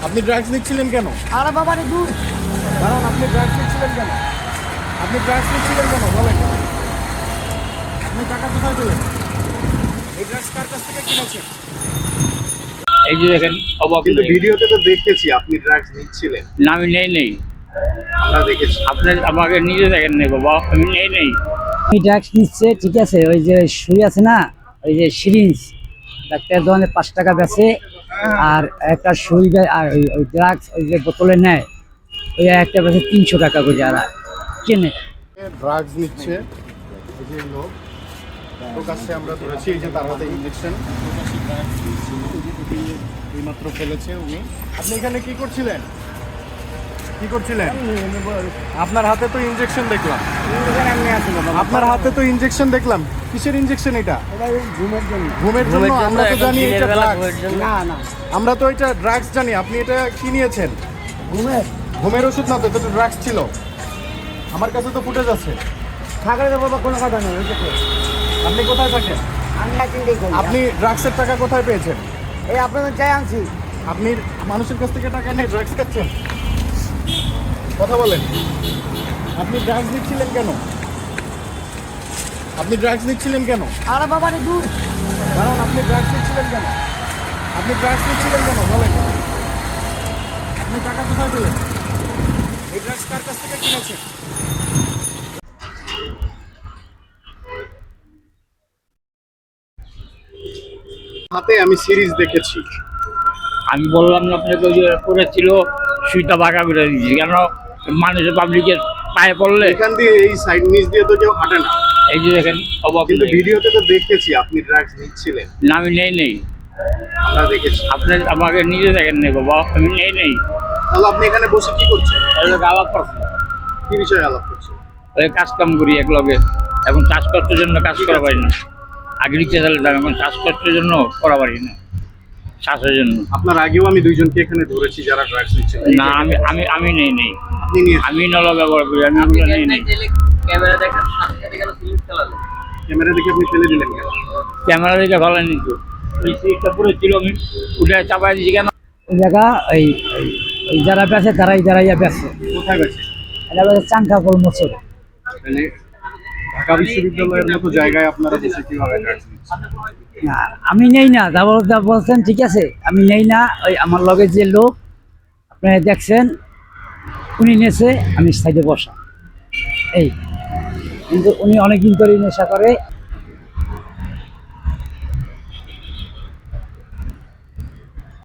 আপনি ড্রাগস নিচ্ছিলেন কেন? আরে বাবা রে দূর। কারণ আপনি ড্রাগস নিচ্ছিলেন কেন? আপনি ড্রাগস নিচ্ছিলেন কেন বলেন? আপনি টাকা কোথায় পেলেন? এই ড্রাগস কার কাছ থেকে কিনেছেন? এই যে দেখেন অবাক কিন্তু লাগে। ভিডিওতে তো দেখতেছি আপনি ড্রাগস নিচ্ছিলেন। না আমি নেই আমরা দেখেছি। আপনি আমাকে নিজে দেখেন নেই বাবা, আমি নেই। ড্রাগস নিচ্ছে ঠিক আছে, ওই যে সুই আছে না, ওই যে সিরিঞ্জ, ডাক্তার দোকানে 5 টাকা বেচে, আর একটা সুই আর ওই ড্রাগস ওই যে বোতলে নেয়, ওই একটা বেচে 300 টাকা করে যারা কেনে। ড্রাগস নিচ্ছে এই যে লোক, ওর কাছে আমরা ধরেছি। এই যে তার হাতে ইঞ্জেকশন এইমাত্র ফেলেছে উনি। আপনি এখানে কি করছিলেন? কি করছিলেন? আপনার হাতে তো ইঞ্জেকশন দেখলাম। আপনার হাতে তো ইঞ্জেকশন দেখলাম। কিসের ইঞ্জেকশন এটা? ঘুমের জন্য। ঘুমের জন্য? আমরা তো জানি এটা ড্রাগস। না না, আমরা তো এটা ড্রাগস জানি। আপনি এটা কি নিয়েছেন? ঘুমের ঘুমের ওষুধ না তো, এটা তো ড্রাগস ছিল। আমার কাছে তো ফুটেজ আছে। থাকলে তো বাবা কোনো কথা নেই। আপনি কোথায় থাকেন? আমি একদিন দেখি আপনি ড্রাগসের টাকা কোথায় পেয়েছেন? এই আপনাদের চাই আনছি। আপনি মানুষের কাছ থেকে টাকা নিয়ে ড্রাগস খাচ্ছেন? কথা বলেন। আপনি ড্রাগস নিচ্ছিলেন কেন? আপনি ড্রাগস নিচ্ছিলেন কেন? আরে বাবা রে দূর। কারণ আপনি ড্রাগস নিচ্ছিলেন কেন? আপনি ড্রাগস নিচ্ছিলেন কেন বলেন? আপনি টাকা কোথায় পেলেন? এই ড্রাগস কার কাছ থেকে কিনেছেন? হাতে আমি সিরিজ দেখেছি। আমি বললাম না আপনাকে, ওই যে করেছিল সুইটা বাঁকা করে দিয়েছি কেন? মানুষের পাবলিকের পায়ে পড়লে। এখান দিয়ে এই সাইড নিচ দিয়ে তো কেউ হাঁটে না। এই যে দেখেন অবাক কিন্তু লাগে। ভিডিওতে তো দেখতেছি আপনি ড্রাগস নিচ্ছিলেন। না আমি নেই আমরা দেখেছি। আপনি আমাকে নিজে দেখেন নেই বাবা, আমি নেই। তাহলে আপনি এখানে বসে কি করছেন? আলাপ করছি, কি বিষয়ে আলাপ করছেন? ওই কাজ কাম করি এক লগে। এখন চাষ করার জন্য কাজ করা পারি না। আগে রিক্সা চালাতাম, এখন চাষ করার জন্য করা পারি না, চাষের জন্য। আপনার আগেও আমি দুইজনকে এখানে ধরেছি যারা ড্রাগস নিচ্ছেন। না আমি নেই। আপনি নিয়ে আমি নলা ব্যবহার করি, আমি ওগুলো নেই। ক্যামেরা দেখে আপনি ফেলে দিলেন কেন? ক্যামেরা দেখে ভালো নিত, ওই সিটটা পুরো ছিল, আমি উঠে চাপাই দিয়েছি কেন? ওই জায়গা ওই ওই যারা বেচে তারাই দাঁড়াইয়া বেচে। কোথায় গেছে? এটা বেচে চাঙ্কা কল মোচর। তাহলে ঢাকা বিশ্ববিদ্যালয়ের মতো জায়গায় আপনারা বসে কিভাবে ড্রাগস নিচ্ছেন? আমি নেই না, যা বলছেন ঠিক আছে, আমি নেই না। ওই আমার লগে যে লোক আপনারা দেখছেন উনি নেছে, আমি সাইডে বসা। এই কিন্তু উনি অনেকদিন ধরে নেশা করে।